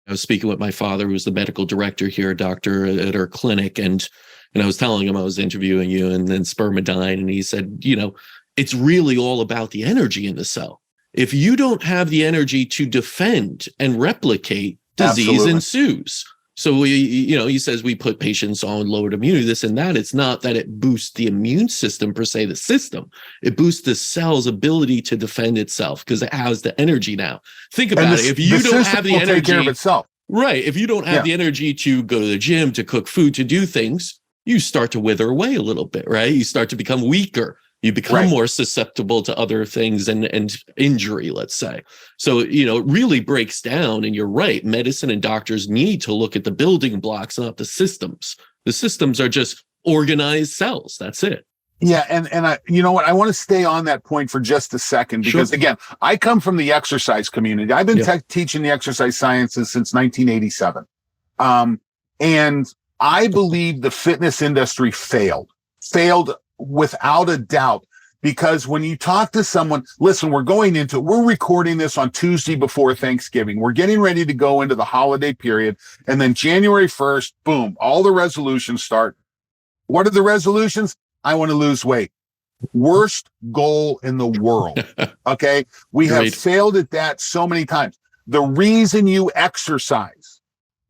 I was speaking with my father, who's the medical director here, a doctor at our clinic, and I was telling him I was interviewing you, and then spermidine, and he said, it's really all about the energy in the cell. If you don't have the energy to defend and replicate, disease Absolutely. ensues. So he says we put patients on lowered immunity, this and that. It's not that it boosts the immune system per se, the system. It boosts the cell's ability to defend itself because it has the energy now. Think about it. If you don't have the energy, take care of itself. Right. If you don't have the energy to go to the gym, to cook food, to do things, you start to wither away a little bit, right? You start to become weaker. You become more susceptible to other things and injury, let's say. So, it really breaks down. And you're right. Medicine and doctors need to look at the building blocks, not the systems. The systems are just organized cells. That's it. Yeah. And I, I want to stay on that point for just a second, because again, I come from the exercise community. I've been teaching the exercise sciences since 1987. And I believe the fitness industry failed without a doubt, because when you talk to someone, listen, we're recording this on Tuesday before Thanksgiving. We're getting ready to go into the holiday period. And then January 1st, boom, all the resolutions start. What are the resolutions? I want to lose weight. Worst goal in the world. Okay. We have failed at that so many times. The reason you exercise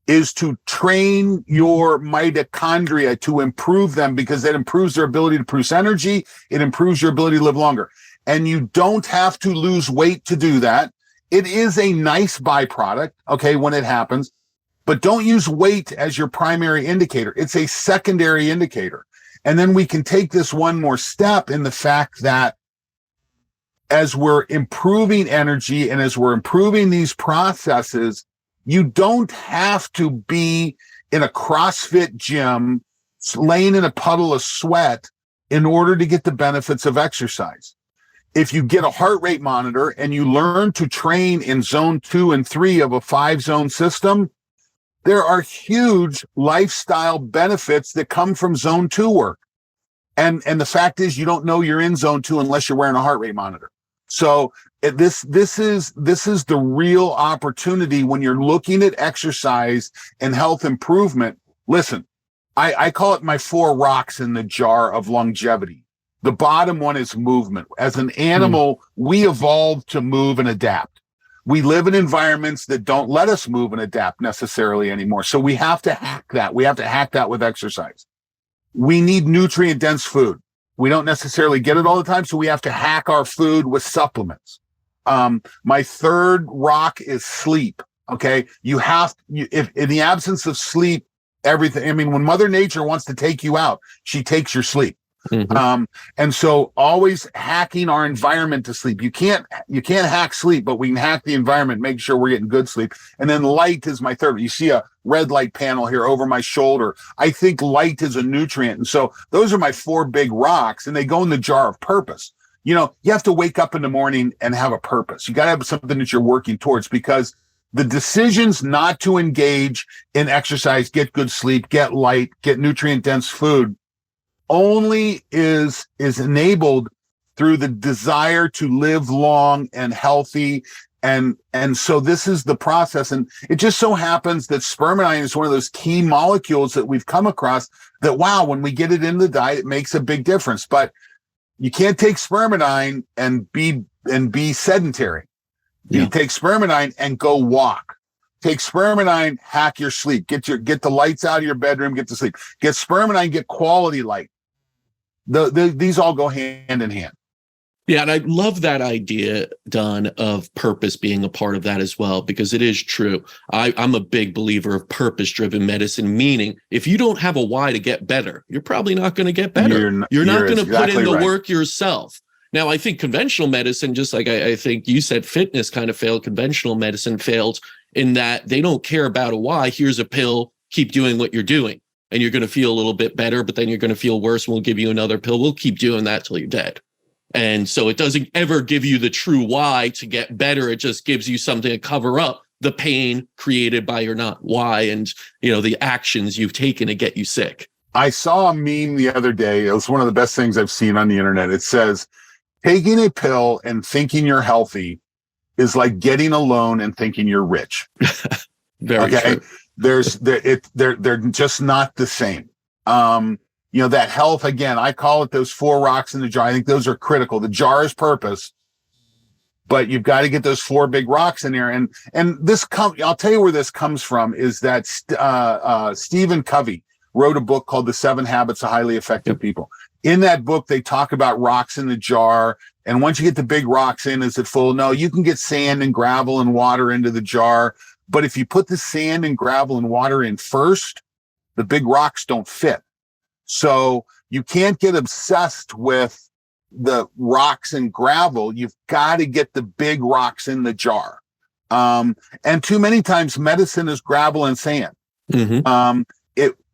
is to train your mitochondria to improve them, because that improves their ability to produce energy. It improves your ability to live longer. And you don't have to lose weight to do that. It is a nice byproduct, okay, when it happens, but don't use weight as your primary indicator. It's a secondary indicator. And then we can take this one more step in the fact that as we're improving energy and as we're improving these processes, you don't have to be in a CrossFit gym, laying in a puddle of sweat in order to get the benefits of exercise. If you get a heart rate monitor and you learn to train in zone 2 and 3 of a 5-zone system, there are huge lifestyle benefits that come from zone 2 work. And the fact is, you don't know you're in zone 2 unless you're wearing a heart rate monitor. So this is the real opportunity when you're looking at exercise and health improvement. Listen, I call it my 4 rocks in the jar of longevity. The bottom one is movement. As an animal, we evolved to move and adapt. We live in environments that don't let us move and adapt necessarily anymore. So we have to hack that. We have to hack that with exercise. We need nutrient-dense food. We don't necessarily get it all the time, so we have to hack our food with supplements. My 3rd rock is sleep. Okay. If in the absence of sleep, everything, I mean, when Mother Nature wants to take you out, she takes your sleep. And so always hacking our environment to sleep. You can't hack sleep, but we can hack the environment, make sure we're getting good sleep. And then light is my 3rd. You see a red light panel here over my shoulder. I think light is a nutrient. And so those are my 4 big rocks, and they go in the jar of purpose. You have to wake up in the morning and have a purpose. You got to have something that you're working towards, because the decisions not to engage in exercise, get good sleep, get light, get nutrient dense food, only is enabled through the desire to live long and healthy. And so this is the process. And it just so happens that spermidine is one of those key molecules that we've come across that, wow, when we get it in the diet, it makes a big difference. But you can't take spermidine and be sedentary. You take spermidine and go walk. Take spermidine, hack your sleep. Get the lights out of your bedroom, get to sleep. Get spermidine, get quality light. These all go hand in hand. Yeah, and I love that idea, Don, of purpose being a part of that as well, because it is true. I'm a big believer of purpose-driven medicine, meaning if you don't have a why to get better, you're probably not going to get better. You're not going to put in the work yourself. Now, I think conventional medicine, just like I think you said fitness kind of failed, conventional medicine failed in that they don't care about a why. Here's a pill, keep doing what you're doing, and you're going to feel a little bit better, but then you're going to feel worse, and we'll give you another pill. We'll keep doing that till you're dead. And so it doesn't ever give you the true why to get better. It just gives you something to cover up the pain created by your not why and, the actions you've taken to get you sick. I saw a meme the other day. It was one of the best things I've seen on the internet. It says, taking a pill and thinking you're healthy is like getting a loan and thinking you're rich. Very Okay. true. They're just not the same. That health, again, I call it those 4 rocks in the jar. I think those are critical. The jar is purpose, but you've got to get those 4 big rocks in there. And I'll tell you where this comes from is that Stephen Covey wrote a book called The 7 Habits of Highly Effective People. In that book, they talk about rocks in the jar. And once you get the big rocks in, is it full? No, you can get sand and gravel and water into the jar. But if you put the sand and gravel and water in first, the big rocks don't fit. So you can't get obsessed with the rocks and gravel. You've got to get the big rocks in the jar. And too many times medicine is gravel and sand. Mm-hmm.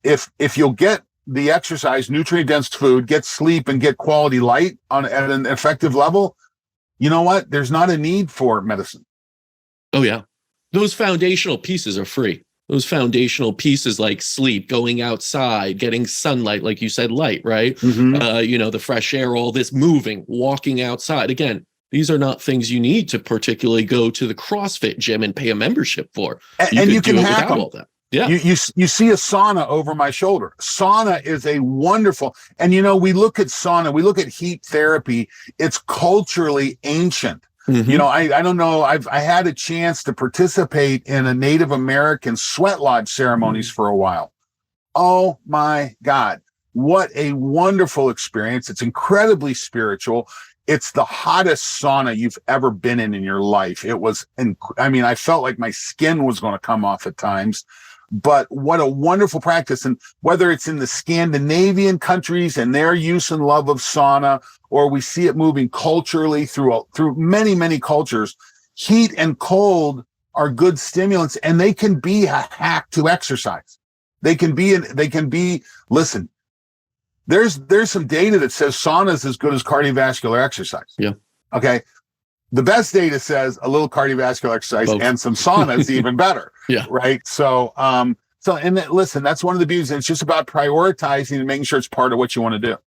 If you'll get the exercise, nutrient dense food, get sleep and get quality light at an effective level, you know what? There's not a need for medicine. Oh yeah. Those foundational pieces are free. Those foundational pieces like sleep, going outside, getting sunlight, like you said, light, right? Mm-hmm. The fresh air, all this moving, walking outside. Again, these are not things you need to particularly go to the CrossFit gym and pay a membership for. And you can hack them. All that. Yeah. You see a sauna over my shoulder. Sauna is a wonderful, and we look at sauna, we look at heat therapy. It's culturally ancient. Mm-hmm. I don't know. I had a chance to participate in a Native American sweat lodge ceremonies for a while. Oh my God. What a wonderful experience. It's incredibly spiritual. It's the hottest sauna you've ever been in your life. It was, I felt like my skin was going to come off at times, but what a wonderful practice. And whether it's in the Scandinavian countries and their use and love of sauna, or we see it moving culturally through many, many cultures, heat and cold are good stimulants, and they can be a hack to exercise. Listen, there's some data that says sauna is as good as cardiovascular exercise. Yeah. Okay. The best data says a little cardiovascular exercise and some sauna is even better. Yeah. Right. So, listen, that's one of the beauties. And it's just about prioritizing and making sure it's part of what you want to do.